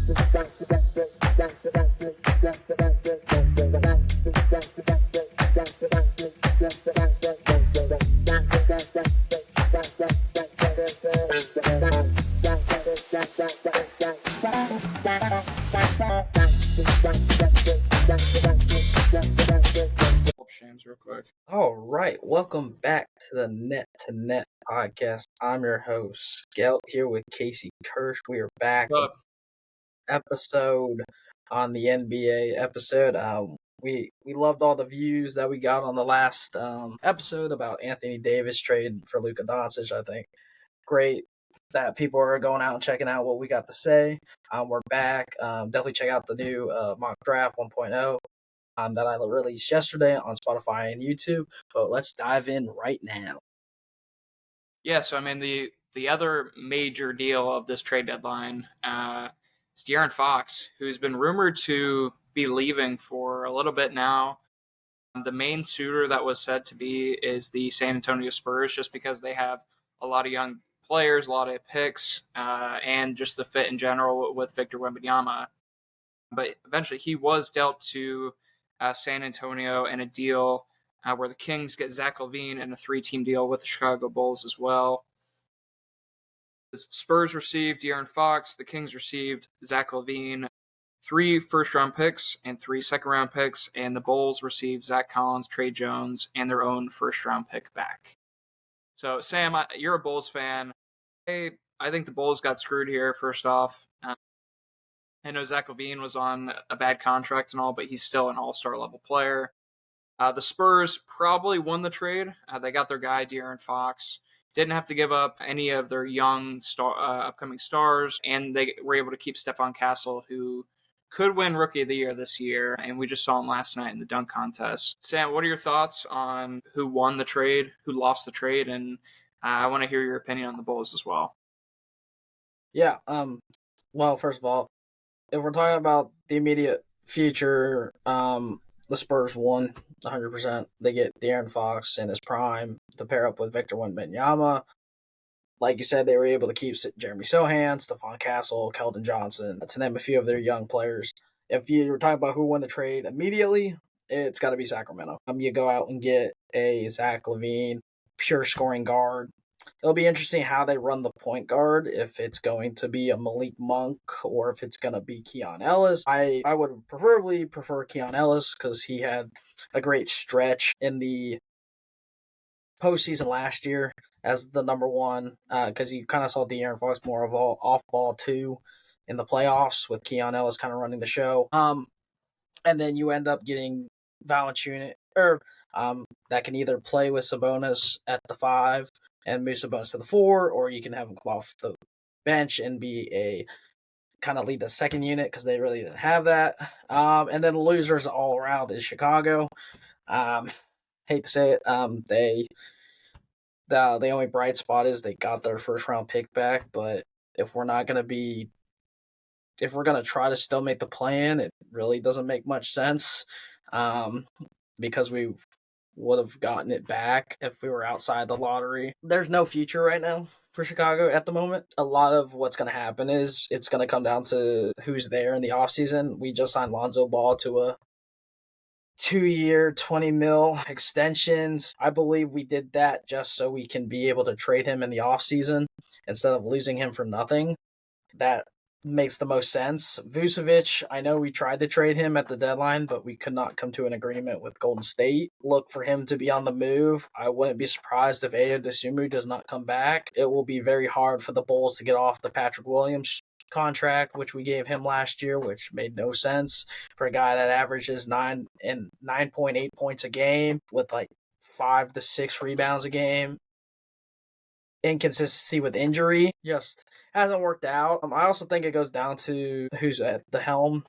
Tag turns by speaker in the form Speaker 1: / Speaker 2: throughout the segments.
Speaker 1: Shames real quick.
Speaker 2: All right, welcome back to the Net to Net podcast. I'm your host, Skelt, here with Casey Kirsch. We are back with an episode on the NBA episode. We loved all the views that we got on the last episode about Anthony Davis trade for Luka Doncic. I think great that people are going out and checking out what we got to say. We're back. Definitely check out the new mock draft 1.0. That I released yesterday on Spotify and YouTube. But let's dive in right now.
Speaker 1: Yeah, so I mean the other major deal of this trade deadline is De'Aaron Fox, who's been rumored to be leaving for a little bit now. The main suitor that was said to be is the San Antonio Spurs, just because they have a lot of young players, a lot of picks, and just the fit in general with Victor Wembanyama. But eventually he was dealt to San Antonio in a deal where the Kings get Zach LaVine and a 3-team deal with the Chicago Bulls as well. The Spurs received De'Aaron Fox. The Kings received Zach LaVine, 3 first-round picks and 3 second-round picks, and the Bulls received Zach Collins, Trae Jones, and their own first-round pick back. So, Sam, you're a Bulls fan. Hey, I think the Bulls got screwed here, first off. I know Zach LaVine was on a bad contract and all, but he's still an all-star level player. The Spurs probably won the trade. They got their guy, De'Aaron Fox. Didn't have to give up any of their young upcoming stars, and they were able to keep Stephon Castle, who could win Rookie of the Year this year, and we just saw him last night in the dunk contest. Sam, what are your thoughts on who won the trade, who lost the trade, and I want to hear your opinion on the Bulls as well.
Speaker 2: Yeah, well, first of all, if we're talking about the immediate future, the Spurs won 100%. They get De'Aaron Fox in his prime to pair up with Victor Wembanyama. Like you said, they were able to keep Jeremy Sohan, Stephon Castle, Keldon Johnson, to name a few of their young players. If you were talking about who won the trade immediately, it's got to be Sacramento. You go out and get a Zach LaVine, pure scoring guard. It'll be interesting how they run the point guard, if it's going to be a Malik Monk or if it's going to be Keon Ellis. I would preferably prefer Keon Ellis because he had a great stretch in the postseason last year as the number one, because you kind of saw De'Aaron Fox more of all off-ball too in the playoffs with Keon Ellis kind of running the show. And then you end up getting Valanciunas, that can either play with Sabonis at the 5 and move Sabonis to the 4, or you can have him come off the bench and be a kind of lead the second unit because they really didn't have that. And then the losers all around is Chicago. Hate to say it, the only bright spot is they got their first round pick back, but if we're going to try to still make the play-in, it really doesn't make much sense, because we would have gotten it back if we were outside the lottery. There's no future right now for Chicago at the moment. A lot of what's going to happen is it's going to come down to who's there in the offseason. We just signed Lonzo Ball to a 2-year, $20 million extensions. I believe we did that just so we can be able to trade him in the offseason instead of losing him for nothing. That makes the most sense. Vucevic, I know we tried to trade him at the deadline, but we could not come to an agreement with Golden State. Look for him to be on the move. I wouldn't be surprised if Ayo Dosunmu does not come back. It will be very hard for the Bulls to get off the Patrick Williams contract, which we gave him last year, which made no sense for a guy that averages 9.8 points a game with like 5 to 6 rebounds a game. Inconsistency with injury just hasn't worked out. I also think it goes down to who's at the helm,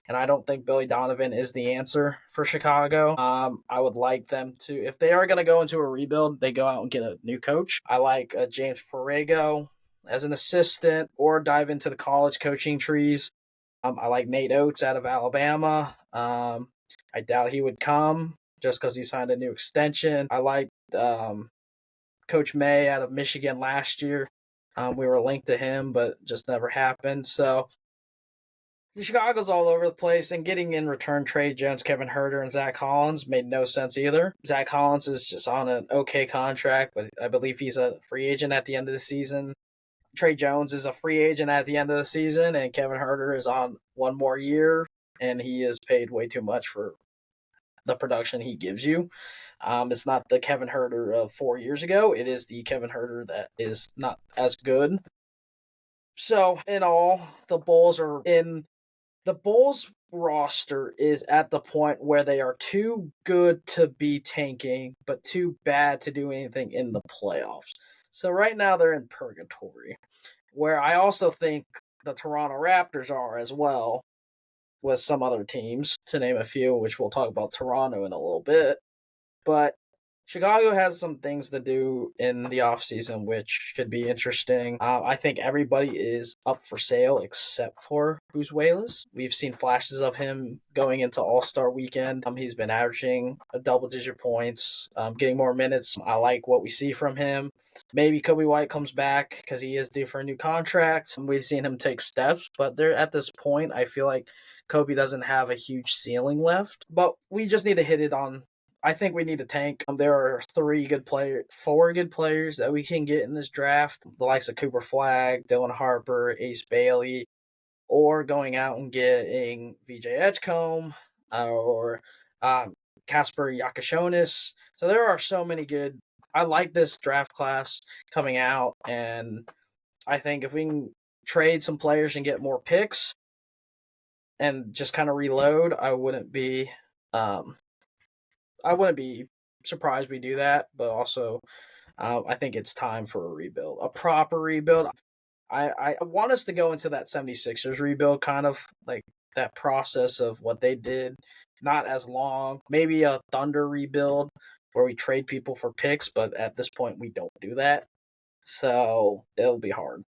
Speaker 2: and I don't think Billy Donovan is the answer for Chicago. I would like them to, if they are going to go into a rebuild, they go out and get a new coach. I like James Borrego as an assistant, or dive into the college coaching trees. I like Nate Oates out of Alabama. I doubt he would come just because he signed a new extension. I like Coach May out of Michigan last year. We were linked to him, but just never happened. So Chicago's all over the place, and getting in return Trae Jones, Kevin Huerter, and Zach Collins made no sense either. Zach Collins is just on an okay contract, but I believe he's a free agent at the end of the season. Trae Jones is a free agent at the end of the season, and Kevin Huerter is on one more year, and he is paid way too much for the production he gives you. It's not the Kevin Huerter of 4 years ago. It is the Kevin Huerter that is not as good. So, in all, the Bulls roster is at the point where they are too good to be tanking, but too bad to do anything in the playoffs. So right now they're in purgatory, where I also think the Toronto Raptors are as well, with some other teams, to name a few, which we'll talk about Toronto in a little bit. But Chicago has some things to do in the offseason, which should be interesting. I think everybody is up for sale except for Buzuelas. We've seen flashes of him going into All-Star weekend. He's been averaging a double-digit points, getting more minutes. I like what we see from him. Maybe Kobe White comes back because he is due for a new contract. We've seen him take steps, but they're at this point, I feel like Kobe doesn't have a huge ceiling left. But we just need to hit it on. I think we need to tank. There are four good players that we can get in this draft. The likes of Cooper Flagg, Dylan Harper, Ace Bailey, or going out and getting VJ Edgecombe or Casper Yakashonis. So there are so many good. I like this draft class coming out, and I think if we can trade some players and get more picks and just kind of reload, I wouldn't be surprised we do that, but also I think it's time for a rebuild, a proper rebuild. I want us to go into that 76ers rebuild, kind of like that process of what they did, not as long. Maybe a Thunder rebuild where we trade people for picks, but at this point we don't do that. So it'll be hard.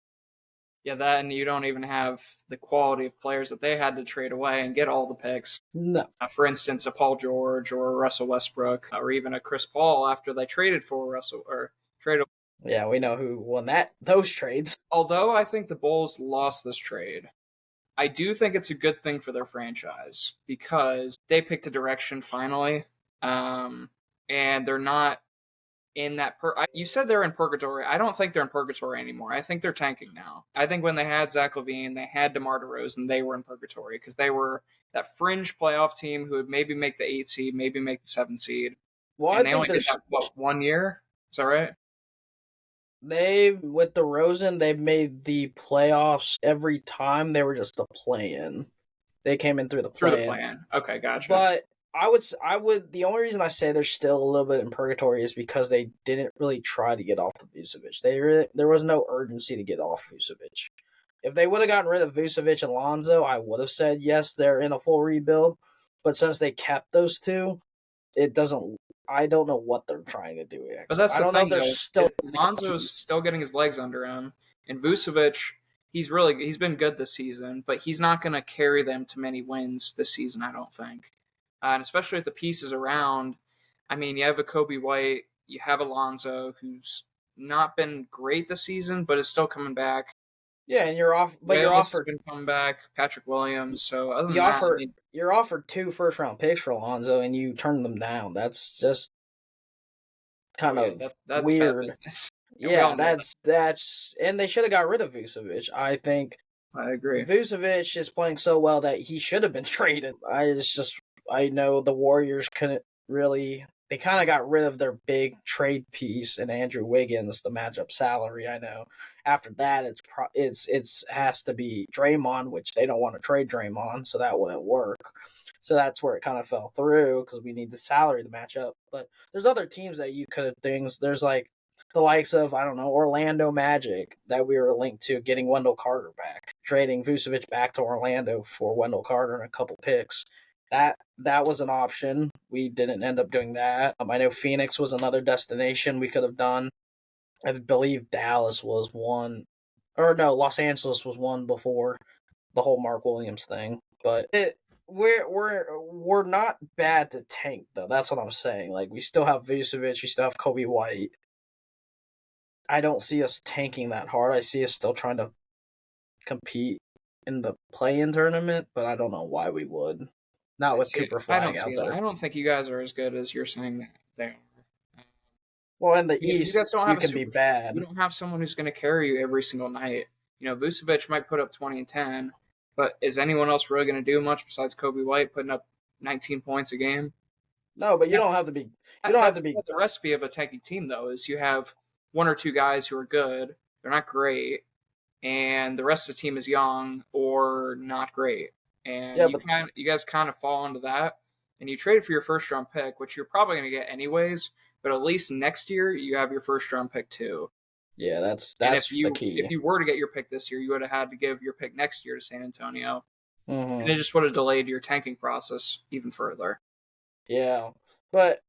Speaker 1: Yeah, that, and you don't even have the quality of players that they had to trade away and get all the picks.
Speaker 2: No.
Speaker 1: For instance, a Paul George or a Russell Westbrook or even a Chris Paul after they traded for Russell or traded.
Speaker 2: Yeah, we know who won those trades.
Speaker 1: Although I think the Bulls lost this trade, I do think it's a good thing for their franchise because they picked a direction finally, and they're not in that. You said they're in purgatory. I don't think they're in purgatory anymore. I think they're tanking now. I think when they had Zach LaVine, they had DeMar DeRozan, they were in purgatory because they were that fringe playoff team who would maybe make the 8 seed, maybe make the 7 seed.
Speaker 2: Well,
Speaker 1: And they only did that, 1 year? Is that right?
Speaker 2: With DeRozan, they've made the playoffs every time. They were just a play-in. They came in through the play-in.
Speaker 1: Okay, gotcha.
Speaker 2: But I would. The only reason I say they're still a little bit in purgatory is because they didn't really try to get off of Vucevic. There was no urgency to get off Vucevic. If they would have gotten rid of Vucevic and Lonzo, I would have said yes, they're in a full rebuild. But since they kept those two, it doesn't. I don't know what they're trying to do. Actually.
Speaker 1: But that's the thing, though.
Speaker 2: Lonzo's
Speaker 1: still getting his legs under him, and Vucevic, he's been good this season, but he's not going to carry them to many wins this season, I don't think. And especially with the pieces around. I mean, you have a Kobe White, you have Alonzo, who's not been great this season, but is still coming back.
Speaker 2: Yeah, and you're offered
Speaker 1: been coming back, Patrick Williams. So other than
Speaker 2: you're offered 2 first-round picks for Alonzo, and you turn them down. That's just kind of
Speaker 1: that's
Speaker 2: weird.
Speaker 1: Bad business.
Speaker 2: Yeah, that's and they should have got rid of Vucevic. I think
Speaker 1: I agree.
Speaker 2: Vucevic is playing so well that he should have been traded. I know the Warriors couldn't really. They kind of got rid of their big trade piece in Andrew Wiggins, the matchup salary. I know. After that, it's has to be Draymond, which they don't want to trade Draymond, so that wouldn't work. So that's where it kind of fell through because we need the salary to match up. But there's other teams that you could have things. There's like the likes of, I don't know, Orlando Magic that we were linked to getting Wendell Carter back, trading Vucevic back to Orlando for Wendell Carter and a couple picks. That was an option. We didn't end up doing that. I know Phoenix was another destination we could have done. I believe Dallas was one, or no, Los Angeles was one before the whole Mark Williams thing. But we're not bad to tank though. That's what I'm saying. Like we still have Vucevic, we still have Kobe White. I don't see us tanking that hard. I see us still trying to compete in the play-in tournament, but I don't know why we would. Not with Cooper
Speaker 1: I don't
Speaker 2: Flag
Speaker 1: see
Speaker 2: out
Speaker 1: it.
Speaker 2: there.
Speaker 1: I don't think you guys are as good as you're saying that they are.
Speaker 2: Well, in the
Speaker 1: You
Speaker 2: East,
Speaker 1: guys don't
Speaker 2: you
Speaker 1: have a
Speaker 2: can be
Speaker 1: super. You
Speaker 2: bad.
Speaker 1: don't have someone who's going to carry you every single night. Vucevic might put up 20 and 10, but is anyone else really going to do much besides Kobe White putting up 19 points a game?
Speaker 2: No, but you don't have to be. You don't have to
Speaker 1: That's
Speaker 2: be.
Speaker 1: the recipe of a tanking team, though. Is you have one or two guys who are good. They're not great, and the rest of the team is young or not great. And
Speaker 2: Yeah, but
Speaker 1: you guys kind of fall into that. And you trade for your first round pick, which you're probably going to get anyways. But at least next year you have your first round pick too.
Speaker 2: yeah,
Speaker 1: And
Speaker 2: that's the
Speaker 1: if
Speaker 2: key.
Speaker 1: you were to get your pick this year, you would have had to give your pick next year to San Antonio, and
Speaker 2: Hmm.
Speaker 1: it just would have delayed your tanking process even further.
Speaker 2: Yeah, but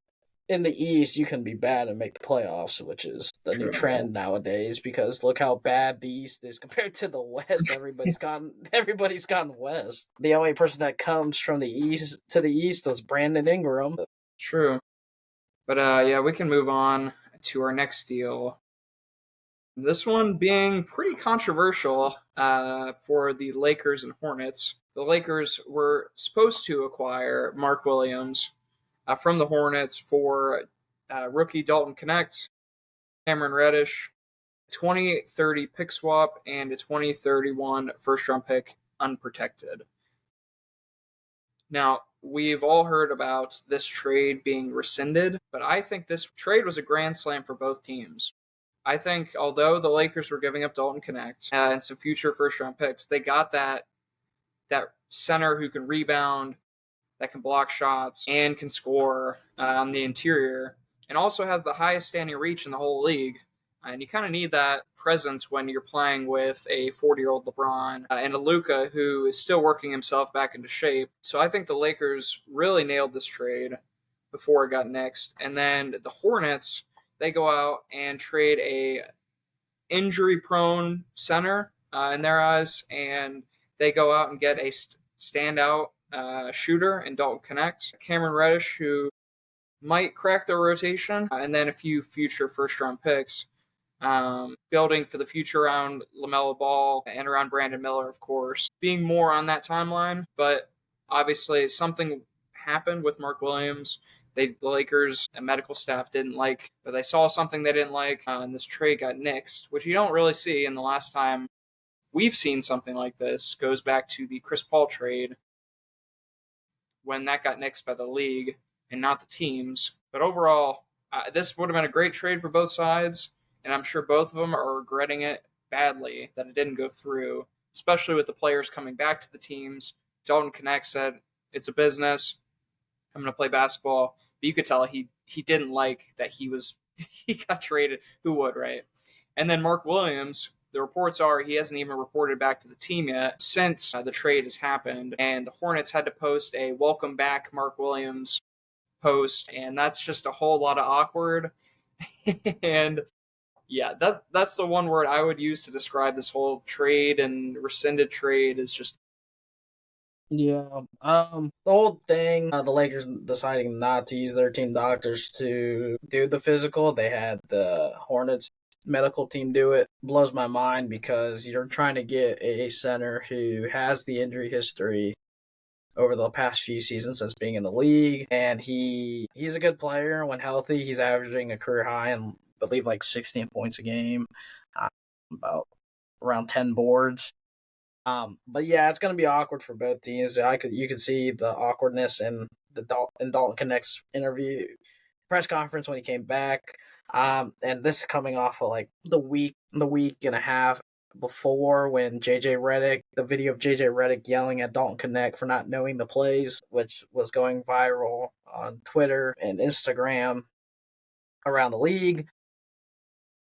Speaker 2: in the East, you can be bad and make the playoffs, which is the new
Speaker 1: True.
Speaker 2: trend nowadays. Because look how bad the East is compared to the West. Everybody's gone West. The only person that comes from the East to the East is Brandon Ingram.
Speaker 1: True. But yeah, we can move on to our next deal. This one being pretty controversial for the Lakers and Hornets. The Lakers were supposed to acquire Mark Williams from the Hornets for rookie Dalton Connect, Cameron Reddish, 2030 pick swap, and a 2031 first round pick unprotected. Now, we've all heard about this trade being rescinded, but I think this trade was a grand slam for both teams. I think although the Lakers were giving up Dalton Connect and some future first round picks, they got that center who can rebound, that can block shots, and can score on the interior, and also has the highest standing reach in the whole league. And you kind of need that presence when you're playing with a 40-year-old LeBron and a Luka who is still working himself back into shape. So I think the Lakers really nailed this trade before it got nixed. And then the Hornets, they go out and trade a injury-prone center in their eyes, and they go out and get a standout shooter in Dalton Connect, Cameron Reddish, who might crack their rotation, and then a few future first-round picks. Building for the future around LaMelo Ball and around Brandon Miller, of course, being more on that timeline. But obviously, something happened with Mark Williams. The Lakers and medical staff didn't like, but they saw something they didn't like, and this trade got nixed, which you don't really see. And the last time we've seen something like this goes back to the Chris Paul trade when that got nixed by the league and not the teams. But overall, this would have been a great trade for both sides, and I'm sure both of them are regretting it badly that it didn't go through, especially with the players coming back to the teams. Dalton Connect said, it's a business. I'm going to play basketball. But you could tell he didn't like that he got traded. Who would, right? And then Mark Williams, the reports are he hasn't even reported back to the team yet since the trade has happened. And the Hornets had to post a welcome back Mark Williams post, and that's just a whole lot of awkward. And yeah, that's the one word I would use to describe this whole trade and rescinded trade is just.
Speaker 2: Yeah. The whole thing, the Lakers deciding not to use their team doctors to do the physical, they had the Hornets medical team do it. Blows my mind because you're trying to get a center who has the injury history over the past few seasons since being in the league, and he's a good player when healthy. He's averaging a career high and I believe like 16 points a game, about around 10 boards. But yeah, it's gonna be awkward for both teams. You could see the awkwardness in Dalton Connect's interview press conference when he came back. And this is coming off of like the week and a half before when the video of JJ Redick yelling at Dalton Connect for not knowing the plays, which was going viral on Twitter and Instagram around the league.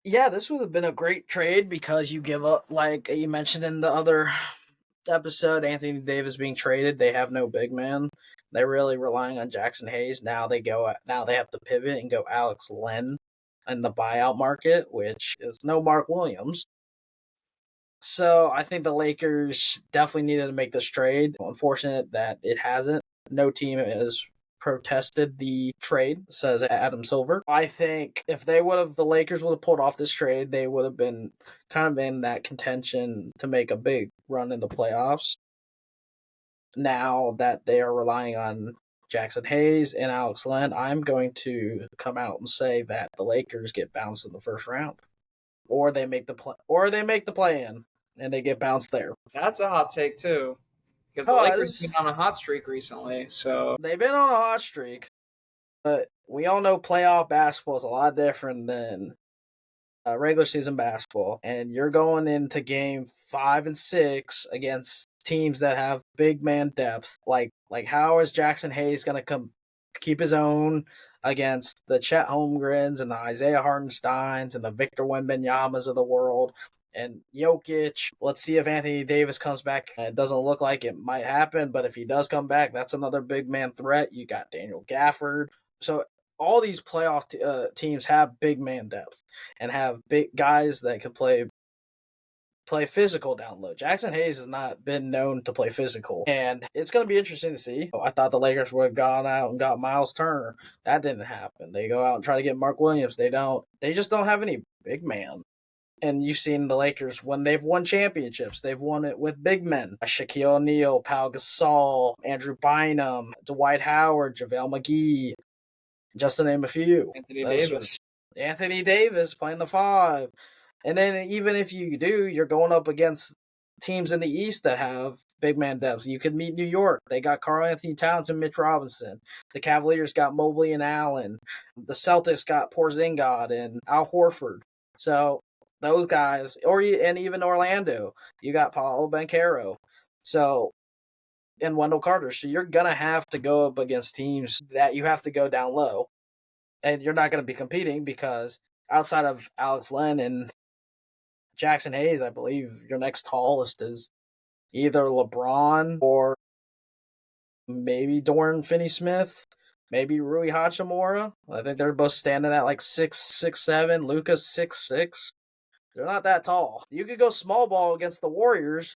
Speaker 2: Yeah, this would have been a great trade because you give up, like you mentioned in the other episode, Anthony Davis being traded. They have no big man. They're really relying on Jackson Hayes. Now they have to pivot and go Alex Len in the buyout market, which is no Mark Williams. So I think the Lakers definitely needed to make this trade. Unfortunate that it hasn't. No team is protested the trade, says Adam Silver. I think if the Lakers would have pulled off this trade, they would have been kind of in that contention to make a big run in the playoffs. Now that they are relying on Jackson Hayes and Alex Len, I'm going to come out and say that the Lakers get bounced in the first round, or they make the play-in and they get bounced there.
Speaker 1: That's a hot take too, because the Lakers have been on a hot streak recently. So
Speaker 2: they've been on a hot streak, but we all know playoff basketball is a lot different than regular season basketball, and you're going into game 5 and 6 against teams that have big man depth. Like how is Jackson Hayes going to keep his own against the Chet Holmgrens and the Isaiah Hartensteins and the Victor Wembanyama's of the world and Jokic? Let's see if Anthony Davis comes back. It doesn't look like it might happen, but if he does come back, that's another big man threat. You got Daniel Gafford. So all these playoff teams have big man depth and have big guys that can play physical down low. Jackson Hayes has not been known to play physical, and it's going to be interesting to see. I thought the Lakers would have gone out and got Miles Turner. That didn't happen. They go out and try to get Mark Williams. They don't. They just don't have any big man. And you've seen the Lakers when they've won championships. They've won it with big men. Shaquille O'Neal, Pau Gasol, Andrew Bynum, Dwight Howard, JaVale McGee, just to name a few. Anthony Davis playing the 5. And then even if you do, you're going up against teams in the East that have big man depth. You could meet New York. They got Karl Anthony Towns and Mitch Robinson. The Cavaliers got Mobley and Allen. The Celtics got Porzingis and Al Horford. So those guys, and even Orlando, you got Paolo Banchero. So, and Wendell Carter. So you're going to have to go up against teams that you have to go down low. And you're not going to be competing because outside of Alex Len and Jackson Hayes, I believe your next tallest is either LeBron or maybe Dorian Finney-Smith, maybe Rui Hachimura. I think they're both standing at like 6'7". Luka's 6'6". They're not that tall. You could go small ball against the Warriors,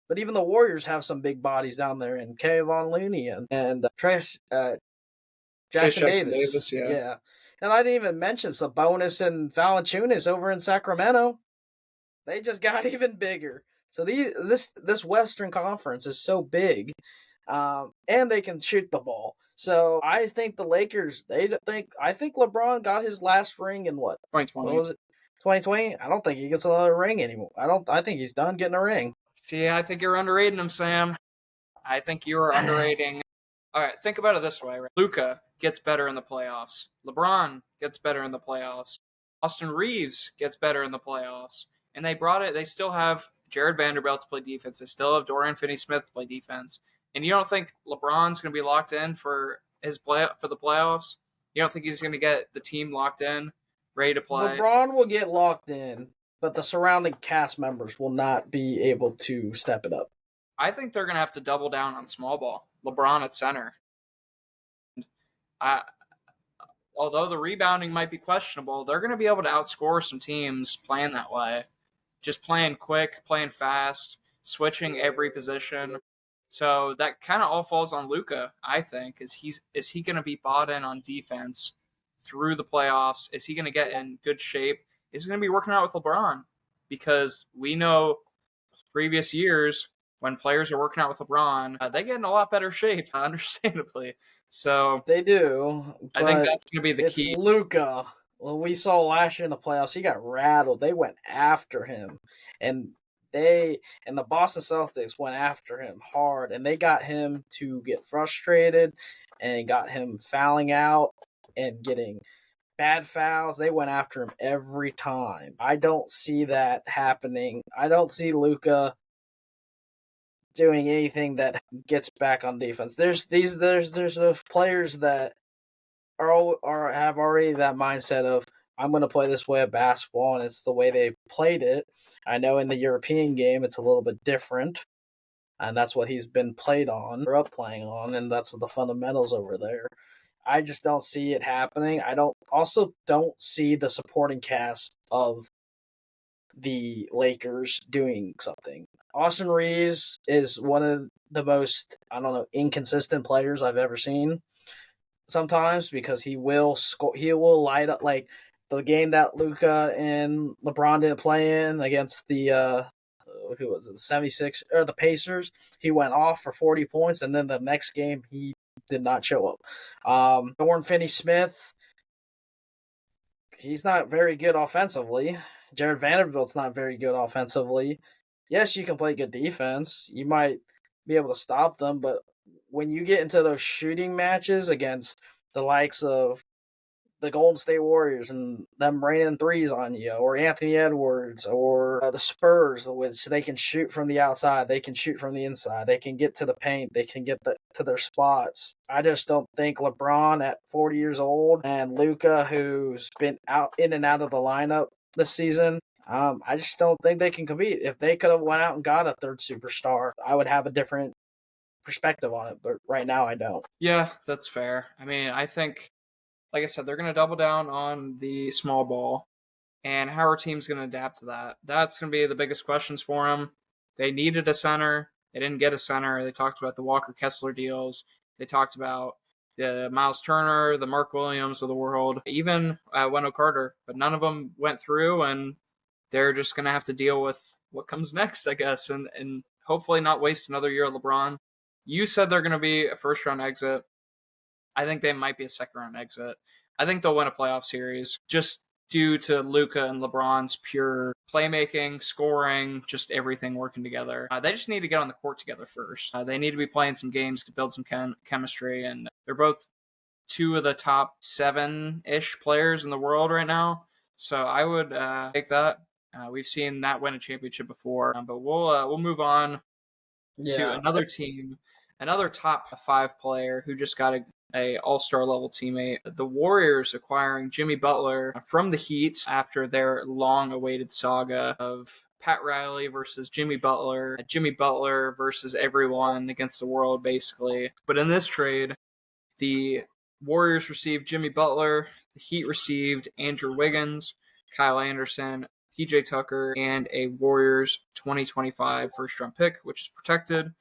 Speaker 2: but even the Warriors have some big bodies down there, and Kevon Looney and Jackson Davis. Yeah. And I didn't even mention Sabonis and Valanciunas over in Sacramento. They just got even bigger. So this Western Conference is so big, and they can shoot the ball. So I think the Lakers. I think LeBron got his last ring in what?
Speaker 1: 2020.
Speaker 2: What was it? 2020. I don't think he gets another ring anymore. I think he's done getting a ring.
Speaker 1: See, I think you're underrating him, Sam. I think you are underrating. All right, think about it this way. Right? Luka gets better in the playoffs. LeBron gets better in the playoffs. Austin Reeves gets better in the playoffs. And they still have Jared Vanderbilt to play defense. They still have Dorian Finney-Smith to play defense. And you don't think LeBron's going to be locked in for the playoffs? You don't think he's going to get the team locked in, ready to play?
Speaker 2: LeBron will get locked in, but the surrounding cast members will not be able to step it up.
Speaker 1: I think they're going to have to double down on small ball. LeBron at center. Although the rebounding might be questionable, they're going to be able to outscore some teams playing that way. Just playing quick, playing fast, switching every position. So that kind of all falls on Luka, I think. Is he going to be bought in on defense through the playoffs? Is he going to get in good shape? Is he going to be working out with LeBron? Because we know previous years when players are working out with LeBron, they get in a lot better shape, understandably. So
Speaker 2: they do.
Speaker 1: I think that's going to be the key.
Speaker 2: It's Luka. Well, we saw last year in the playoffs, he got rattled. They went after him, and the Boston Celtics went after him hard, and they got him to get frustrated and got him fouling out and getting bad fouls. They went after him every time. I don't see that happening. I don't see Luka doing anything that gets back on defense. There's those players that have already that mindset of I'm going to play this way of basketball, and it's the way they played it. I know in the European game it's a little bit different, and that's what he's been playing on, and that's the fundamentals over there. I just don't see it happening. I don't see the supporting cast of the Lakers doing something. Austin Reeves is one of the most, inconsistent players I've ever seen. sometimes because he will score. He will light up like the game that Luka and LeBron didn't play in against the who was it, the 76 or the Pacers. He went off for 40 points, and then the next game he did not show up. Dorian Finney-Smith, he's not very good offensively. Jared Vanderbilt's not very good offensively. Yes, you can play good defense. You might be able to stop them, but when you get into those shooting matches against the likes of the Golden State Warriors and them raining threes on you, or Anthony Edwards, or the Spurs, which they can shoot from the outside, they can shoot from the inside, they can get to the paint, they can get to their spots. I just don't think LeBron at 40 years old and Luka, who's been out in and out of the lineup this season, I just don't think they can compete. If they could have went out and got a third superstar, I would have a different perspective on it, but right now I don't.
Speaker 1: Yeah, that's fair. I mean, I think, like I said, they're going to double down on the small ball, and how our team's going to adapt to that. That's going to be the biggest questions for them. They needed a center. They didn't get a center. They talked about the Walker Kessler deals. They talked about the Miles Turner, the Mark Williams of the world, even Wendell Carter, but none of them went through, and they're just going to have to deal with what comes next, I guess, and hopefully not waste another year of LeBron. You said they're going to be a first-round exit. I think they might be a second-round exit. I think they'll win a playoff series just due to Luka and LeBron's pure playmaking, scoring, just everything working together. They just need to get on the court together first. They need to be playing some games to build some chemistry, and they're both two of the top 7-ish players in the world right now. So I would take that. We've seen that win a championship before, but we'll move on to another team, another top 5 player who just got a all-star level teammate. The Warriors acquiring Jimmy Butler from the Heat after their long-awaited saga of Pat Riley versus Jimmy Butler versus everyone against the world, basically. But in this trade, the Warriors received Jimmy Butler, the Heat received Andrew Wiggins, Kyle Anderson, PJ Tucker, and a Warriors 2025 first-round pick, which is protected.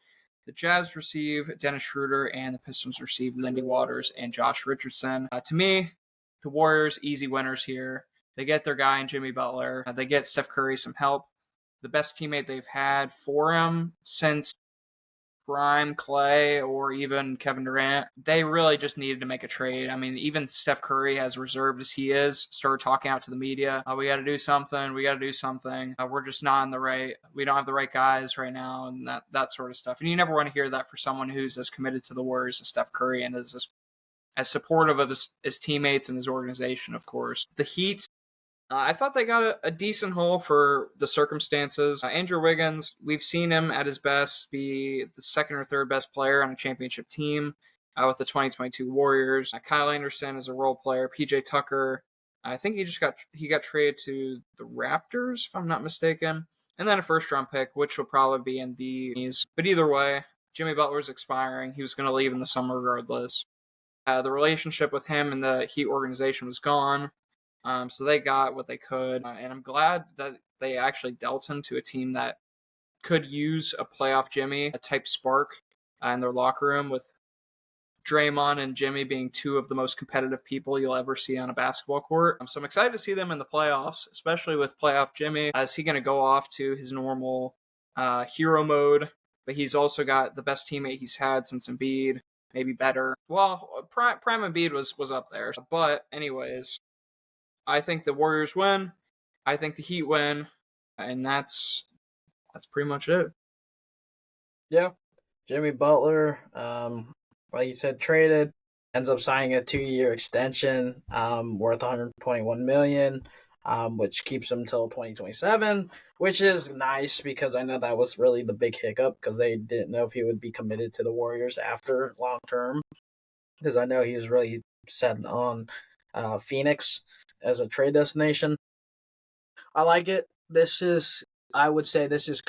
Speaker 1: The Jazz receive Dennis Schroeder, and the Pistons receive Lindy Waters and Josh Richardson. To me, the Warriors, easy winners here. They get their guy in Jimmy Butler. They get Steph Curry some help. The best teammate they've had for him since Prime Clay or even Kevin Durant. They really just needed to make a trade. I mean, even Steph Curry, as reserved as he is, started talking out to the media. We got to do something. We're just not in the right. We don't have the right guys right now, and that sort of stuff. And you never want to hear that for someone who's as committed to the Warriors as Steph Curry and is as supportive of his teammates and his organization, of course. The Heat, I thought they got a decent haul for the circumstances. Andrew Wiggins, we've seen him at his best be the second or third best player on a championship team with the 2022 Warriors. Kyle Anderson is a role player. PJ Tucker, I think he got traded to the Raptors, if I'm not mistaken. And then a first-round pick, which will probably be in these. But either way, Jimmy Butler's expiring. He was going to leave in the summer regardless. The relationship with him and the Heat organization was gone. So they got what they could, and I'm glad that they actually dealt him to a team that could use a playoff Jimmy, a type spark in their locker room, with Draymond and Jimmy being two of the most competitive people you'll ever see on a basketball court. So I'm excited to see them in the playoffs, especially with playoff Jimmy. Is he going to go off to his normal hero mode? But he's also got the best teammate he's had since Embiid, maybe better. Well, Prime Embiid was up there. But anyways, I think the Warriors win. I think the Heat win, and that's pretty much it.
Speaker 2: Yeah, Jimmy Butler, like you said, traded, ends up signing a 2-year extension, worth $121 million, which keeps him till 2027, which is nice because I know that was really the big hiccup because they didn't know if he would be committed to the Warriors after long term. Because I know he was really set on Phoenix as a trade destination. I like it. I would say this is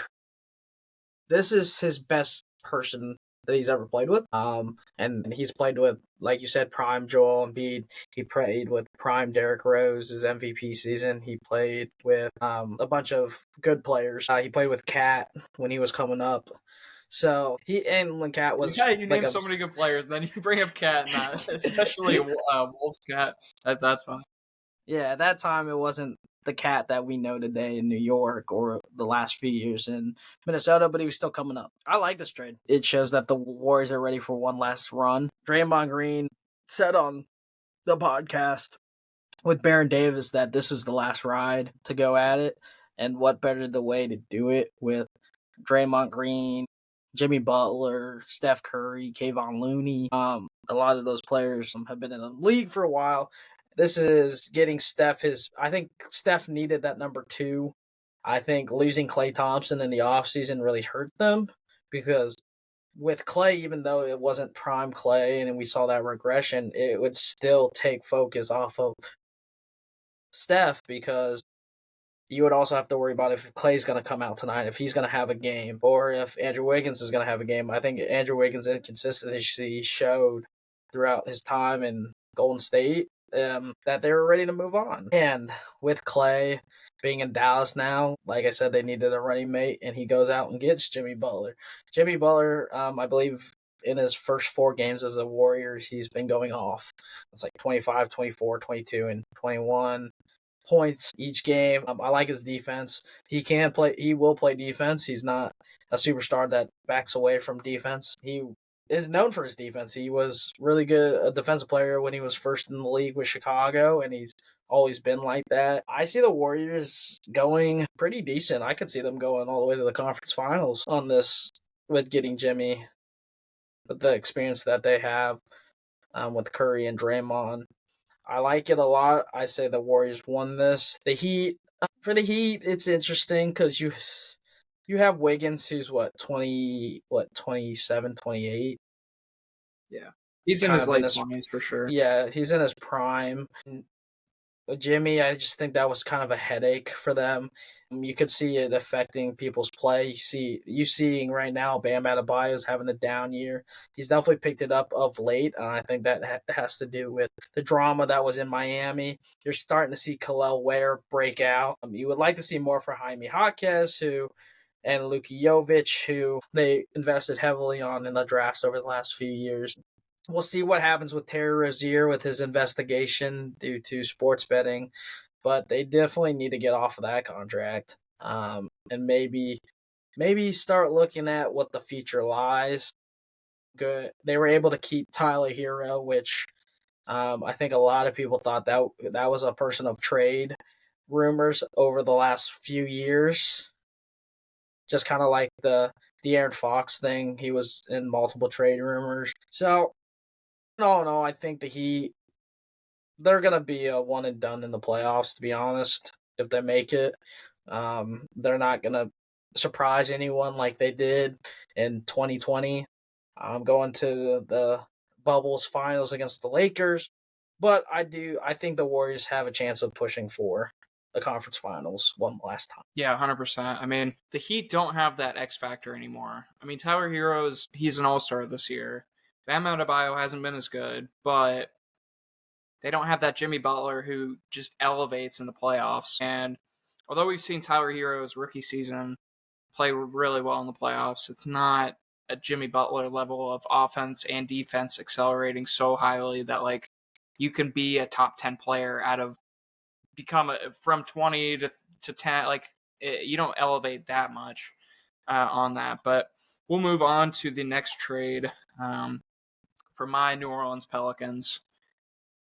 Speaker 2: his best person that he's ever played with. And he's played with, like you said, prime Joel Embiid. He played with prime Derrick Rose his MVP season. He played with a bunch of good players. He played with Cat when he was coming up. So when Cat was
Speaker 1: Yeah, you
Speaker 2: like
Speaker 1: name so many good players, and then you bring up Cat, and that, especially Wolves Cat at that time.
Speaker 2: Yeah, at that time it wasn't the Cat that we know today in New York or the last few years in Minnesota, but he was still coming up. I like this trade. It shows that the Warriors are ready for one last run. Draymond Green said on the podcast with Baron Davis that this is the last ride to go at it, and what better the way to do it with Draymond Green, Jimmy Butler, Steph Curry, Kayvon Looney. A lot of those players have been in the league for a while. This is getting Steph I think Steph needed that number 2. I think losing Klay Thompson in the offseason really hurt them because with Klay, even though it wasn't prime Klay and we saw that regression, it would still take focus off of Steph because you would also have to worry about if Clay's going to come out tonight, if he's going to have a game, or if Andrew Wiggins is going to have a game. I think Andrew Wiggins' inconsistency showed throughout his time in Golden State that they were ready to move on. And with Clay being in Dallas now, like I said, they needed a running mate, and he goes out and gets Jimmy Butler. Jimmy Butler, I believe, in his first 4 games as a Warriors, he's been going off. It's like 25, 24, 22, and 21 points each game. I like his defense. He can play. He will play defense. He's not a superstar that backs away from defense. He is known for his defense. He was really good a defensive player when he was first in the league with Chicago, and he's always been like that. I see the Warriors going pretty decent. I could see them going all the way to the conference finals on this with getting Jimmy, with the experience that they have with Curry and Draymond. I like it a lot. I say the Warriors won this. The Heat, for the Heat, it's interesting because you have Wiggins, who's 27, 28.
Speaker 1: Yeah, he's in
Speaker 2: Kind
Speaker 1: his
Speaker 2: of in
Speaker 1: late
Speaker 2: his
Speaker 1: 20s for sure.
Speaker 2: Yeah, he's in his prime. Jimmy, I just think that was kind of a headache for them. You could see it affecting people's play. You seeing right now Bam Adebayo's having a down year. He's definitely picked it up of late, and I think that has to do with the drama that was in Miami. You're starting to see Khalil Ware break out. You would like to see more for Jaime Jaquez, and Luka Jovic, who they invested heavily on in the drafts over the last few years. We'll see what happens with Terry Rozier with his investigation due to sports betting, but they definitely need to get off of that contract, and maybe start looking at what the future lies. Good, they were able to keep Tyler Hero, which I think a lot of people thought that was a person of trade rumors over the last few years. Just kind of like the De'Aaron Fox thing, he was in multiple trade rumors. So no, I think the Heat, they're gonna be a one and done in the playoffs. To be honest, if they make it, they're not gonna surprise anyone like they did in 2020. Going to the Bubbles finals against the Lakers, but I think the Warriors have a chance of pushing for the conference finals one last time.
Speaker 1: Yeah, 100%. I mean, the Heat don't have that X factor anymore. I mean, Tyler Hero's, he's an all-star this year. Bam Adebayo hasn't been as good, but they don't have that Jimmy Butler who just elevates in the playoffs. And although we've seen Tyler Hero's rookie season play really well in the playoffs, it's not a Jimmy Butler level of offense and defense accelerating so highly that like you can be a top 10 player out of from 20 to 10. Like you don't elevate that much on that. But we'll move on to the next trade for my New Orleans Pelicans.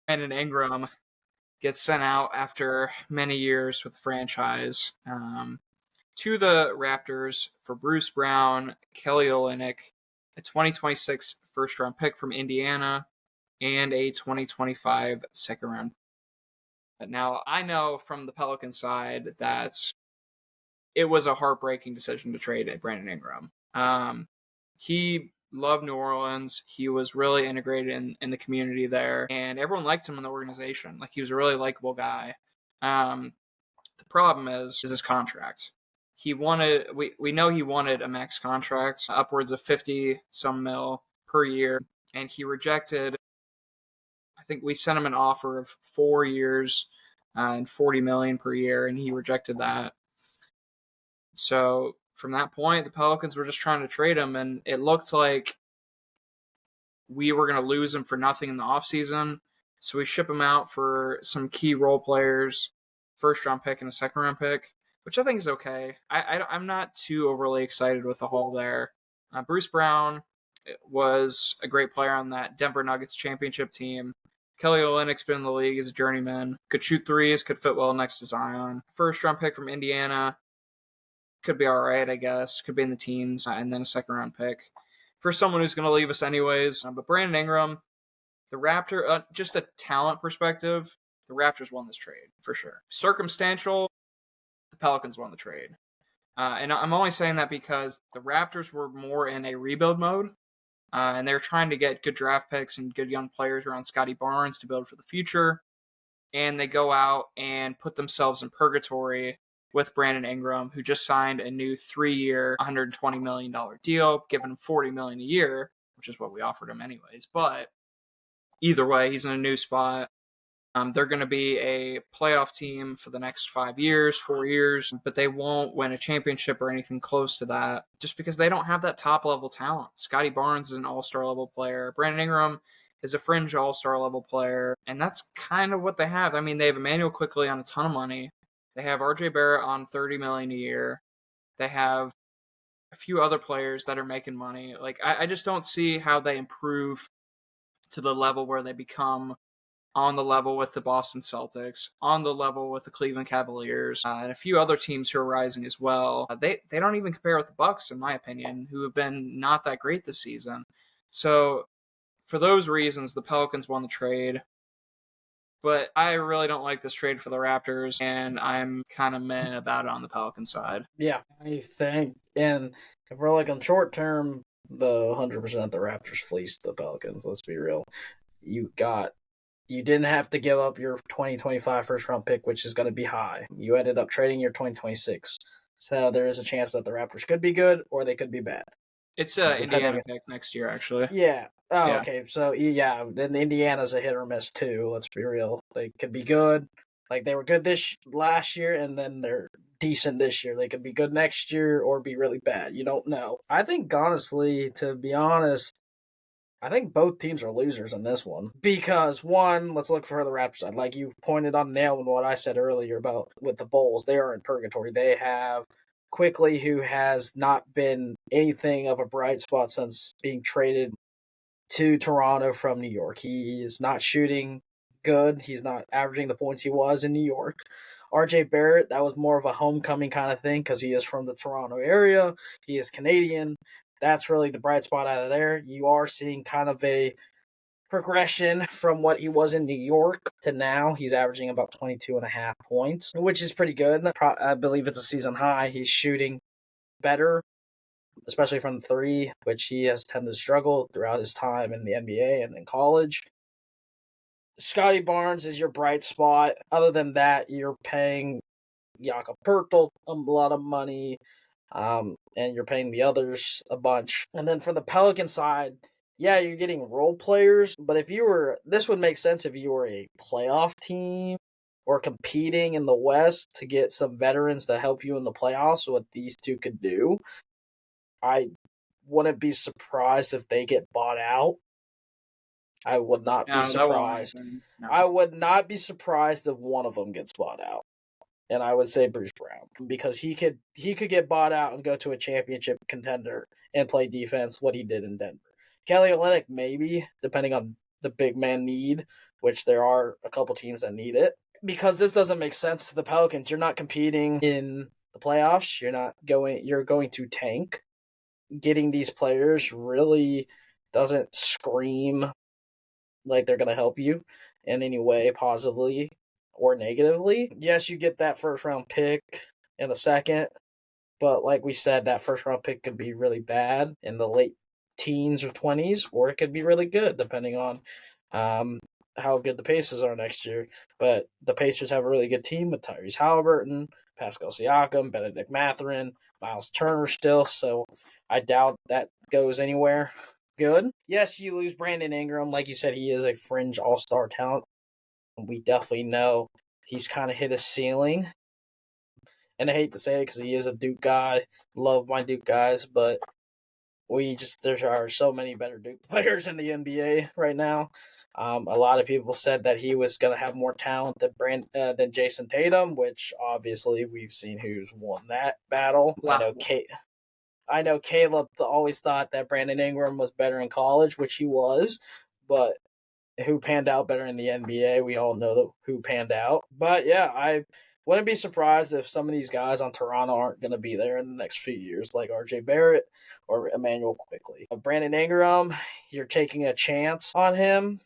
Speaker 1: Brandon Ingram gets sent out after many years with the franchise to the Raptors for Bruce Brown, Kelly Olynyk, a 2026 first-round pick from Indiana, and a 2025 second-round. Now, I know from the Pelican side that it was a heartbreaking decision to trade Brandon Ingram. He loved New Orleans. He was really integrated in the community there, and everyone liked him in the organization. Like, he was a really likable guy. The problem is his contract. We know he wanted a max contract, upwards of 50 some mil per year, and he rejected. I think we sent him an offer of 4 years and 40 million per year, and he rejected that. So from that point, the Pelicans were just trying to trade him, and it looked like we were going to lose him for nothing in the offseason. So we ship him out for some key role players, first round pick and a second round pick, which I think is okay. I'm not too overly excited with the haul there. Bruce Brown was a great player on that Denver Nuggets championship team. Kelly Olynyk's been in the league as a journeyman. Could shoot threes, could fit well next to Zion. First round pick from Indiana. Could be all right, I guess. Could be in the teens. And then a second round pick for someone who's going to leave us anyways. But Brandon Ingram, the Raptor, just a talent perspective, the Raptors won this trade for sure. Circumstantial, the Pelicans won the trade. And I'm only saying that because the Raptors were more in a rebuild mode. And they're trying to get good draft picks and good young players around Scotty Barnes to build for the future. And they go out and put themselves in purgatory with Brandon Ingram, who just signed a new 3-year, $120 million deal, giving him $40 million a year, which is what we offered him anyways. But either way, he's in a new spot. They're going to be a playoff team for the next 5 years, 4 years, but they won't win a championship or anything close to that just because they don't have that top-level talent. Scotty Barnes is an all-star level player. Brandon Ingram is a fringe all-star level player, and that's kind of what they have. I mean, they have Emmanuel Quickley on a ton of money. They have RJ Barrett on $30 million a year. They have a few other players that are making money. Like, I just don't see how they improve to the level where they become on the level with the Boston Celtics, on the level with the Cleveland Cavaliers, and a few other teams who are rising as well. They don't even compare with the Bucks, in my opinion, who have been not that great this season. So for those reasons, the Pelicans won the trade. But I really don't like this trade for the Raptors, and I'm kind of meh about it on the Pelican side.
Speaker 2: Yeah, I think, and if we're looking short term, the 100% the Raptors fleeced the Pelicans. Let's be real. You didn't have to give up your 2025 first round pick, which is going to be high. You ended up trading your 2026. So there is a chance that the Raptors could be good or they could be bad.
Speaker 1: It's an Indiana pick next year, actually.
Speaker 2: Yeah. Oh,
Speaker 1: Yeah.
Speaker 2: okay. So, yeah, then Indiana's a hit or miss, too. Let's be real. They could be good. Like, they were good last year, and then they're decent this year. They could be good next year or be really bad. You don't know. I think, honestly, to be honest, I think both teams are losers in this one. Because, one, let's look for the Raptors side. Like you pointed on the nail with what I said earlier about with the Bulls. They are in purgatory. They have Quickly, who has not been anything of a bright spot since being traded to Toronto from New York. He is not shooting good. He's not averaging the points he was in New York. RJ Barrett, that was more of a homecoming kind of thing because he is from the Toronto area. He is Canadian. That's really the bright spot out of there. You are seeing kind of a progression from what he was in New York to now. He's averaging about 22.5 points, which is pretty good. I believe it's a season high. He's shooting better, especially from the three, which he has tended to struggle throughout his time in the NBA and in college. Scotty Barnes is your bright spot. Other than that, you're paying Jakob Pertl a lot of money, and you're paying the others a bunch. And then for the Pelican side, yeah, you're getting role players, but this would make sense if you were a playoff team or competing in the West to get some veterans to help you in the playoffs, what these two could do. I wouldn't be surprised if they get bought out. I would not be surprised.
Speaker 1: No.
Speaker 2: I would not be surprised if one of them gets bought out. And I would say Bruce Brown, because he could get bought out and go to a championship contender and play defense what he did in Denver. Kelly Olynyk, maybe, depending on the big man need, which there are a couple teams that need it. Because this doesn't make sense to the Pelicans. You're not competing in the playoffs. You're going to tank. Getting these players really doesn't scream like they're going to help you in any way, positively or negatively. Yes, you get that first round pick in a second, but like we said, that first round pick could be really bad in the late teens or 20s, or it could be really good depending on how good the Pacers are next year. But the Pacers have a really good team with Tyrese Halliburton, Pascal Siakam, Benedict Mathurin, Miles Turner still, so I doubt that goes anywhere good. Yes, you lose Brandon Ingram. Like you said, he is a fringe all-star talent. We definitely know he's kind of hit a ceiling. And I hate to say it because he is a Duke guy. Love my Duke guys, but there are so many better Duke players in the NBA right now. A lot of people said that he was going to have more talent than Jason Tatum, which obviously we've seen who's won that battle.
Speaker 1: Laughable.
Speaker 2: I know Caleb always thought that Brandon Ingram was better in college, which he was, but who panned out better in the NBA? We all know who panned out. But yeah, I wouldn't be surprised if some of these guys on Toronto aren't going to be there in the next few years, like RJ Barrett or Emmanuel Quickly. Brandon Ingram, you're taking a chance on him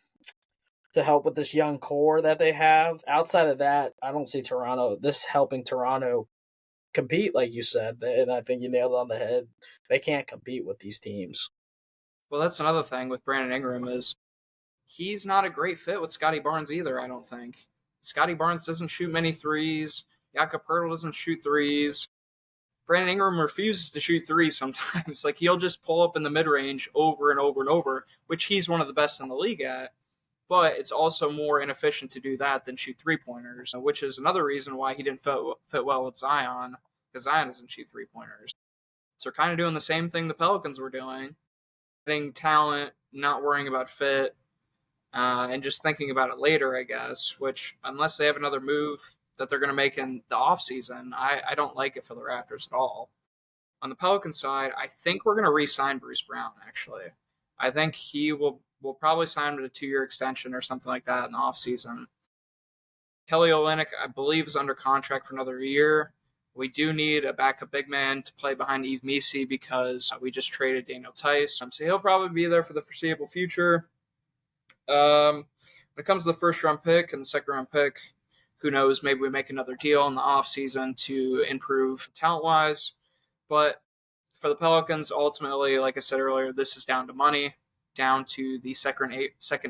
Speaker 2: to help with this young core that they have. Outside of that, I don't see this helping Toronto compete, like you said, and I think you nailed it on the head. They can't compete with these teams.
Speaker 1: Well, that's another thing with Brandon Ingram is he's not a great fit with Scotty Barnes either, I don't think. Scotty Barnes doesn't shoot many threes. Jakob Poeltl doesn't shoot threes. Brandon Ingram refuses to shoot threes sometimes. Like, he'll just pull up in the mid-range over and over and over, which he's one of the best in the league at. But it's also more inefficient to do that than shoot three-pointers, which is another reason why he didn't fit well with Zion, because Zion doesn't shoot three-pointers. So we're kind of doing the same thing the Pelicans were doing, getting talent, not worrying about fit, and just thinking about it later, I guess, which, unless they have another move that they're going to make in the offseason, I don't like it for the Raptors at all. On the Pelican side, I think we're going to re-sign Bruce Brown, actually. I think we'll probably sign him to a 2-year extension or something like that in the offseason. Kelly Olynyk, I believe, is under contract for another year. We do need a backup big man to play behind Yves Missi because we just traded Daniel Tice. So he'll probably be there for the foreseeable future. When it comes to the first-round pick and the second-round pick, who knows, maybe we make another deal in the offseason to improve talent-wise. But for the Pelicans, ultimately, like I said earlier, this is down to money, down to the second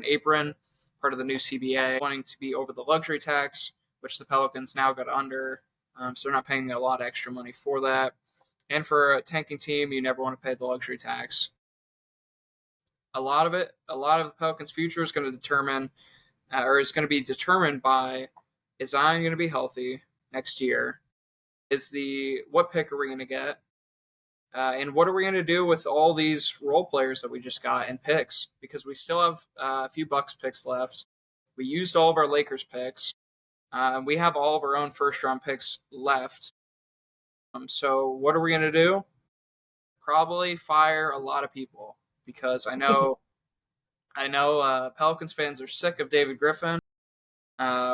Speaker 1: apron, part of the new CBA, wanting to be over the luxury tax, which the Pelicans now got under. So they're not paying a lot of extra money for that. And for a tanking team, you never want to pay the luxury tax. A lot of the Pelicans' future is going to is going to be determined by, is Zion going to be healthy next year? What pick are we going to get? And what are we going to do with all these role players that we just got in picks? Because we still have a few Bucks picks left. We used all of our Lakers picks. We have all of our own first-round picks left. So what are we going to do? Probably fire a lot of people, because I know Pelicans fans are sick of David Griffin.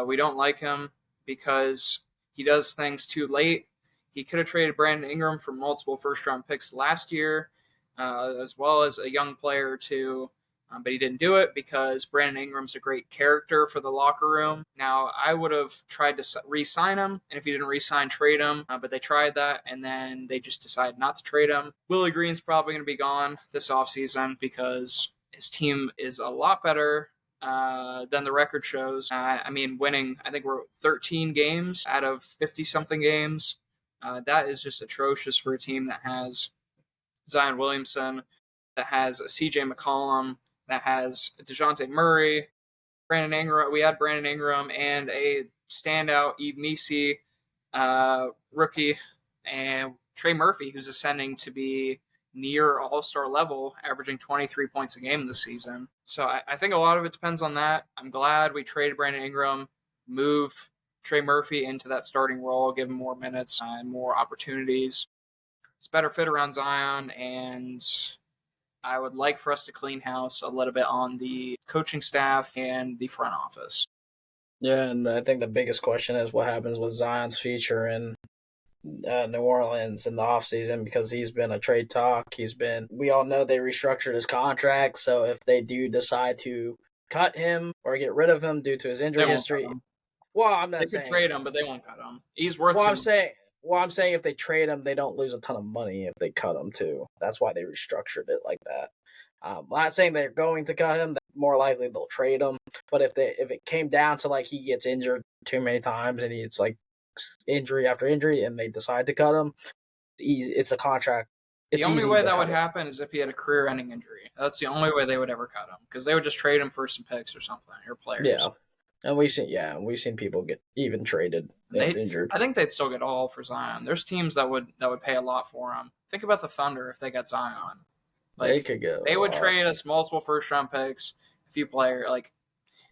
Speaker 1: We don't like him because he does things too late. He could have traded Brandon Ingram for multiple first-round picks last year, as well as a young player or two, but he didn't do it because Brandon Ingram's a great character for the locker room. Now, I would have tried to re-sign him, and if he didn't re-sign, trade him, but they tried that, and then they just decided not to trade him. Willie Green's probably going to be gone this offseason because his team is a lot better than the record shows. Winning, I think we're 13 games out of 50-something games. That is just atrocious for a team that has Zion Williamson, that has CJ McCollum, that has DeJounte Murray, Brandon Ingram. We had Brandon Ingram and a standout Yves Missi rookie, and Trae Murphy, who's ascending to be near all-star level, averaging 23 points a game this season. So I think a lot of it depends on that. I'm glad we traded Brandon Ingram, move Trae Murphy into that starting role, give him more minutes and more opportunities. It's better fit around Zion, and I would like for us to clean house a little bit on the coaching staff and the front office.
Speaker 2: Yeah, and I think the biggest question is what happens with Zion's future in New Orleans in the offseason, because he's been a trade talk. We all know they restructured his contract, so if they do decide to cut him or get rid of him due to his injury history, well, I'm not saying
Speaker 1: they could trade him, but they won't cut him. He's worth.
Speaker 2: I'm saying if they trade him, they don't lose a ton of money if they cut him too. That's why they restructured it like that. I'm not saying they're going to cut him. More likely they'll trade him. But if it came down to like he gets injured too many times and it's like injury after injury and they decide to cut him, it's a contract.
Speaker 1: The only way that would happen is if he had a career-ending injury. That's the only way they would ever cut him, because they would just trade him for some picks or something, or players.
Speaker 2: Yeah. And we've seen people get even traded and injured.
Speaker 1: I think they'd still get all for Zion. There's teams that would pay a lot for him. Think about the Thunder if they got Zion.
Speaker 2: They
Speaker 1: Like
Speaker 2: could get a
Speaker 1: they would
Speaker 2: lot.
Speaker 1: trade us multiple first round picks, a few players. Like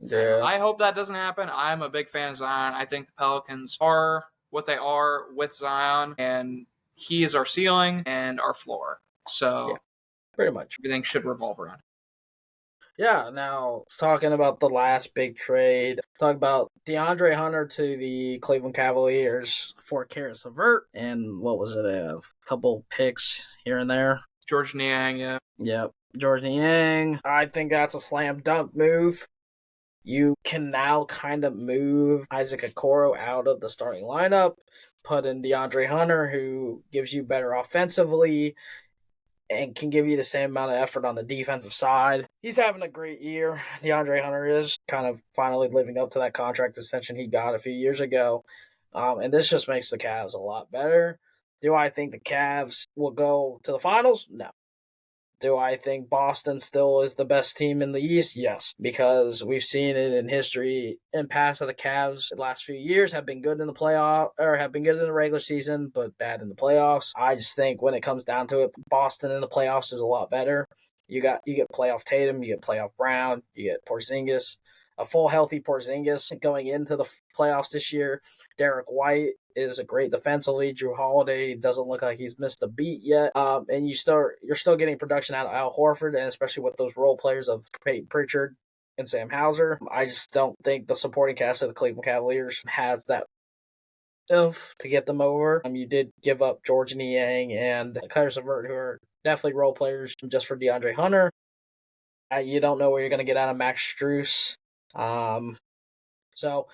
Speaker 2: Yeah,
Speaker 1: I hope that doesn't happen. I'm a big fan of Zion. I think the Pelicans are what they are with Zion, and he is our ceiling and our floor.
Speaker 2: yeah,
Speaker 1: So
Speaker 2: pretty much.
Speaker 1: everything should revolve around.
Speaker 2: Yeah, now talking about the last big trade, talk about DeAndre Hunter to the Cleveland Cavaliers for Karis LeVert, and what was it, a couple picks here and there.
Speaker 1: George Niang, yeah.
Speaker 2: Yep, George Niang. I think that's a slam dunk move. You can now kind of move Isaac Okoro out of the starting lineup, put in DeAndre Hunter, who gives you better offensively and can give you the same amount of effort on the defensive side. He's having a great year. DeAndre Hunter is kind of finally living up to that contract extension he got a few years ago. And this just makes the Cavs a lot better. Do I think the Cavs will go to the finals? No. Do I think Boston still is the best team in the East? Yes, because we've seen it in history in past of the Cavs the last few years have been good in the playoff or have been good in the regular season, but bad in the playoffs. I just think when it comes down to it, Boston in the playoffs is a lot better. You get playoff Tatum, you get playoff Brown, you get Porzingis, a full healthy Porzingis going into the playoffs this year. Derek White is a great defensively. Drew Holiday doesn't look like he's missed a beat yet. And you're still getting production out of Al Horford, and especially with those role players of Peyton Pritchard and Sam Hauser. I just don't think the supporting cast of the Cleveland Cavaliers has that to get them over. You did give up George Niang and Karis LeVert, who are definitely role players just for DeAndre Hunter. You don't know where you're going to get out of Max Strus. So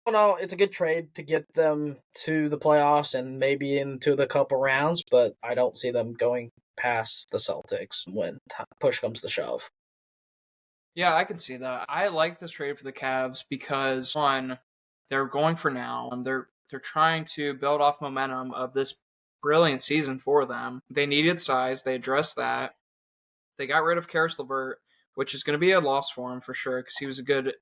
Speaker 2: no, it's a good trade to get them to the playoffs and maybe into the couple rounds, but I don't see them going past the Celtics when push comes to shove.
Speaker 1: Yeah, I can see that. I like this trade for the Cavs because one, they're going for now. They're trying to build off momentum of this brilliant season for them. They needed size. They addressed that. They got rid of Karis LeVert, which is going to be a loss for him for sure because he was a good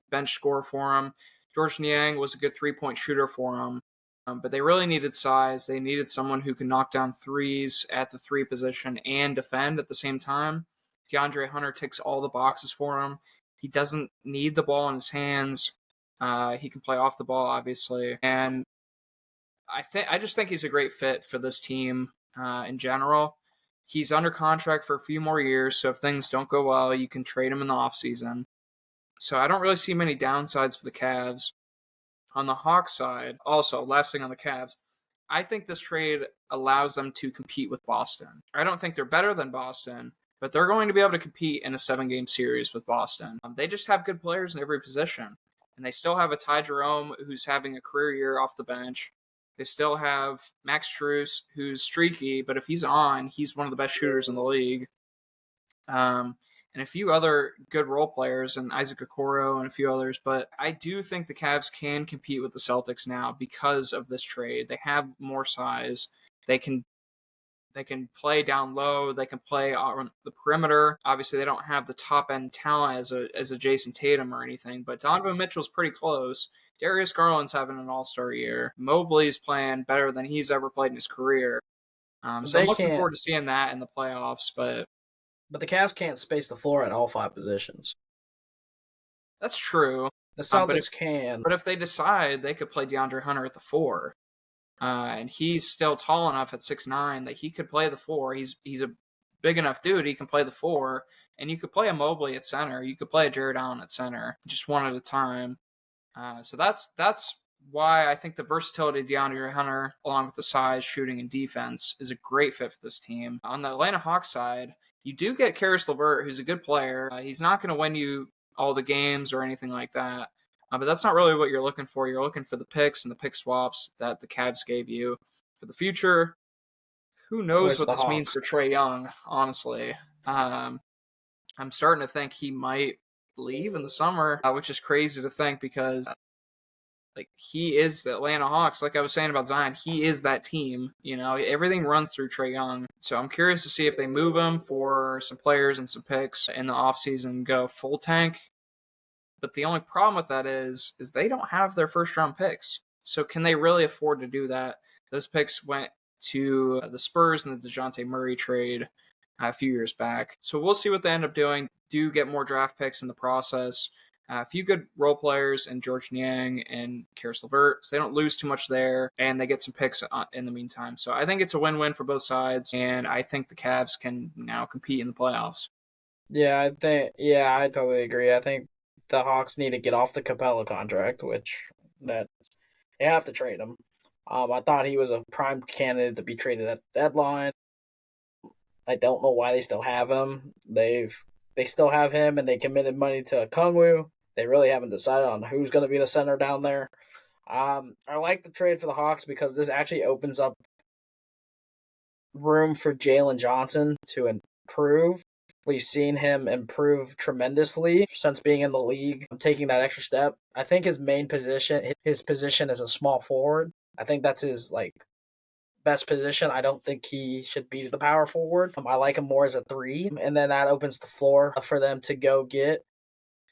Speaker 1: bench scorer for him. George Niang was a good three-point shooter for him. But they really needed size. They needed someone who can knock down threes at the three position and defend at the same time. DeAndre Hunter ticks all the boxes for him. He doesn't need the ball in his hands. He can play off the ball, obviously. And I just think he's a great fit for this team in general. He's under contract for a few more years, so if things don't go well, you can trade him in the offseason. So I don't really see many downsides for the Cavs. On the Hawks side, also, last thing on the Cavs, I think this trade allows them to compete with Boston. I don't think they're better than Boston, but they're going to be able to compete in a 7-game series with Boston. They just have good players in every position. And they still have a Ty Jerome who's having a career year off the bench. They still have Max Strus, who's streaky, but if he's on, he's one of the best shooters in the league. And a few other good role players, and Isaac Okoro and a few others. But I do think the Cavs can compete with the Celtics now because of this trade. They have more size. They can play down low. They can play on the perimeter. Obviously, they don't have the top end talent as a Jason Tatum or anything, but Donovan Mitchell's pretty close. Darius Garland's having an all-star year. Mobley's playing better than he's ever played in his career. So I'm looking forward to seeing that in the playoffs. But
Speaker 2: the Cavs can't space the floor at all 5 positions.
Speaker 1: That's true.
Speaker 2: The Celtics can.
Speaker 1: But if they decide, they could play DeAndre Hunter at the 4. And he's still tall enough at 6'9" that he could play the 4. He's a big enough dude. He can play the 4. And you could play a Mobley at center. You could play a Jared Allen at center, just one at a time. So that's why I think the versatility of DeAndre Hunter, along with the size, shooting, and defense, is a great fit for this team. On the Atlanta Hawks side, you do get Karis LeVert, who's a good player. He's not going to win you all the games or anything like that. But that's not really what you're looking for. You're looking for the picks and the pick swaps that the Cavs gave you for the future. Who knows what this means for Trae Young, honestly. I'm starting to think he might leave in the summer, which is crazy to think because he is the Atlanta Hawks. Like I was saying about Zion, he is that team. Everything runs through Trae Young. So I'm curious to see if they move him for some players and some picks in the offseason, go full tank. But the only problem with that is they don't have their first round picks. So can they really afford to do that? Those picks went to the Spurs in the DeJounte Murray trade a few years back. So we'll see what they end up doing. Do get more draft picks in the process. A few good role players in George Niang and Karis LeVert, so they don't lose too much there, and they get some picks in the meantime. So I think it's a win-win for both sides, and I think the Cavs can now compete in the playoffs.
Speaker 2: Yeah, I totally agree. I think the Hawks need to get off the Capella contract, which that they have to trade him. I thought he was a prime candidate to be traded at the deadline. I don't know why they still have him. They still have him, and they committed money to Kongwu. They really haven't decided on who's going to be the center down there. I like the trade for the Hawks because this actually opens up room for Jalen Johnson to improve. We've seen him improve tremendously since being in the league, taking that extra step. I think his position is a small forward. I think that's his best position. I don't think he should be the power forward. I like him more as a 3, and then that opens the floor for them to go get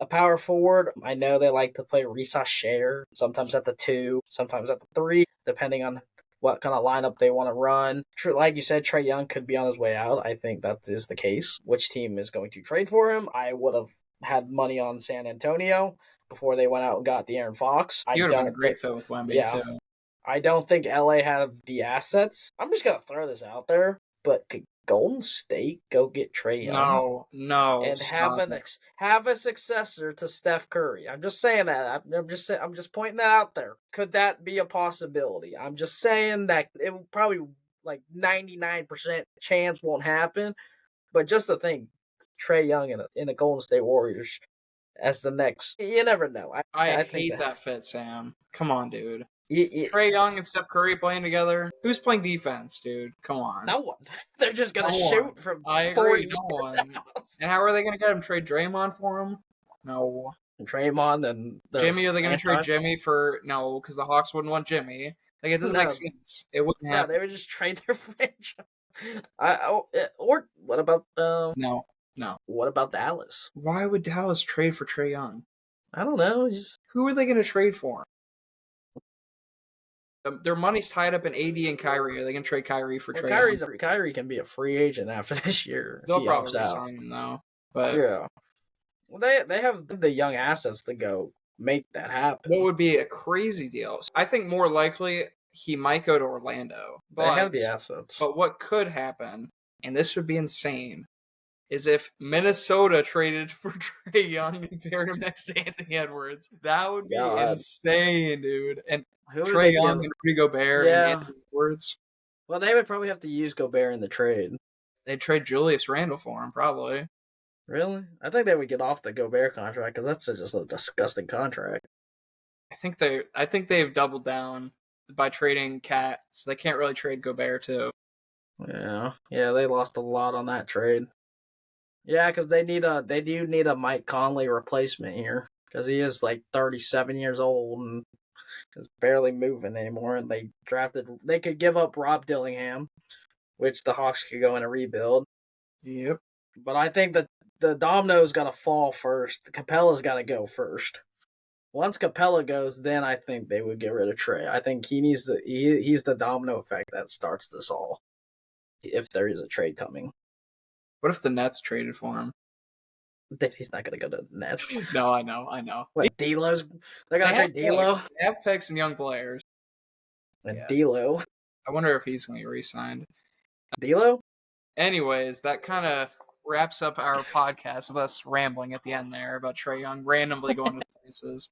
Speaker 2: a power forward. I know they like to play Rescission, sometimes at the 2, sometimes at the 3, depending on what kind of lineup they want to run. Like you said, Trae Young could be on his way out. I think that is the case. Which team is going to trade for him? I would have had money on San Antonio before they went out and got De'Aaron Fox.
Speaker 1: He would have been a great fit with Wemby, too.
Speaker 2: I don't think LA have the assets. I'm just going to throw this out there, but could Golden State go get Trae Young?
Speaker 1: No,
Speaker 2: and have a successor to Steph Curry. I'm just saying that. I'm just pointing that out there. Could that be a possibility? I'm just saying that it will probably 99% chance won't happen. But just to think, Trae Young in the Golden State Warriors as the next. You never know.
Speaker 1: I hate that fit, Sam. Come on, dude.
Speaker 2: Trae
Speaker 1: Trae Young and Steph Curry playing together. Who's playing defense, dude? Come on.
Speaker 2: No one. They're just gonna shoot from 40
Speaker 1: no one. And how are they gonna get him? Trade Draymond for him? No.
Speaker 2: Draymond and
Speaker 1: Jimmy? Are they gonna trade Jimmy for no? Because the Hawks wouldn't want Jimmy. It doesn't make sense. It wouldn't happen.
Speaker 2: No, they would just trade their franchise. Or what about
Speaker 1: No.
Speaker 2: What about Dallas?
Speaker 1: Why would Dallas trade for Trae Young?
Speaker 2: I don't know.
Speaker 1: Who are they gonna trade for? Their money's tied up in AD and Kyrie. Are they going to trade Kyrie for Trae?
Speaker 2: Kyrie can be a free agent after this year.
Speaker 1: They'll probably sign him though. But
Speaker 2: yeah, well, they have the young assets to go make that happen.
Speaker 1: What would be a crazy deal? I think more likely he might go to Orlando.
Speaker 2: They have the assets.
Speaker 1: But what could happen, and this would be insane, is if Minnesota traded for Trae Young and paired him next to Anthony Edwards. That would be insane, dude. And Trae Young and Rudy Gobert and Anthony Edwards.
Speaker 2: Well, they would probably have to use Gobert in the trade.
Speaker 1: They'd trade Julius Randle for him, probably.
Speaker 2: Really? I think they would get off the Gobert contract because that's just a disgusting contract.
Speaker 1: I think they've doubled down by trading Cat, so they can't really trade Gobert too.
Speaker 2: Yeah, they lost a lot on that trade. Yeah, because they do need a Mike Conley replacement here because he is 37 years old and is barely moving anymore. And they could give up Rob Dillingham, which the Hawks could go in a rebuild.
Speaker 1: Yep.
Speaker 2: But I think that the domino's got to fall first. Capella's got to go first. Once Capella goes, then I think they would get rid of Trae. I think he's the domino effect that starts this all. If there is a trade coming.
Speaker 1: What if the Nets traded for him?
Speaker 2: He's not going to go to the Nets.
Speaker 1: No, I know.
Speaker 2: What, D'Lo's? They're going to trade D'Lo?
Speaker 1: They have picks and young players.
Speaker 2: And D'Lo?
Speaker 1: I wonder if he's going to get re-signed.
Speaker 2: D'Lo?
Speaker 1: Anyways, that kind of wraps up our podcast of us rambling at the end there about Trae Young randomly going to places.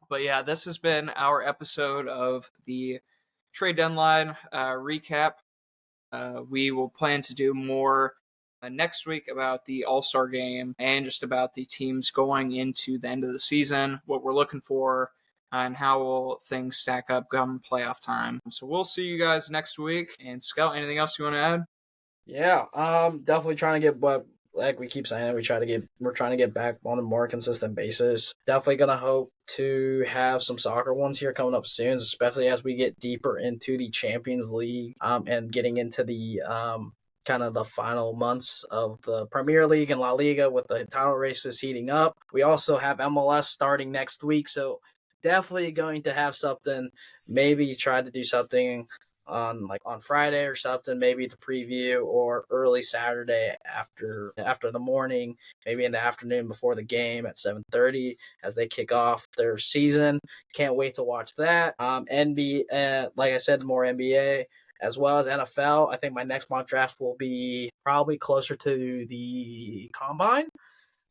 Speaker 1: But yeah, this has been our episode of the trade deadline recap. We will plan to do more next week about the All-Star game and just about the teams going into the end of the season, what we're looking for, and how will things stack up come playoff time. So we'll see you guys next week. And Skelt, anything else you want to add?
Speaker 2: Yeah, definitely trying to get what, like we keep saying, we're trying to get back on a more consistent basis. Definitely gonna hope to have some soccer ones here coming up soon, especially as we get deeper into the Champions League, and getting into the kind of the final months of the Premier League and La Liga with the title races heating up. We also have MLS starting next week, so definitely going to have something. Maybe try to do something on Friday or something, maybe the preview, or early Saturday after the morning, maybe in the afternoon before the game at 7:30 as they kick off their season. Can't wait to watch that. NBA, like I said, more NBA as well as NFL. I think my next mock draft will be probably closer to the combine.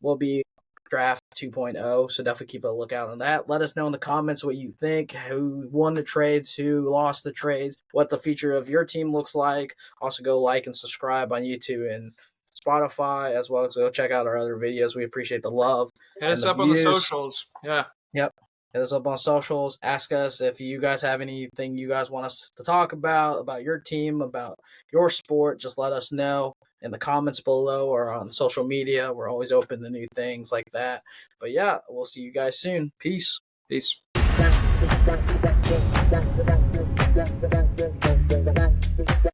Speaker 2: Will be draft 2.0, so definitely keep a lookout on that. Let us know in the comments what you think, who won the trades, who lost the trades, what the future of your team looks like. Also, go like and subscribe on YouTube and Spotify, as well as go check out our other videos. We appreciate the love
Speaker 1: Hit
Speaker 2: and
Speaker 1: us
Speaker 2: the
Speaker 1: up on the
Speaker 2: views.
Speaker 1: socials. Yeah.
Speaker 2: Yep. Hit us up on socials. Ask us if you guys have anything you guys want us to talk about your team, about your sport. Just let us know in the comments below or on social media. We're always open to new things like that. But yeah, we'll see you guys soon. Peace.
Speaker 1: Peace.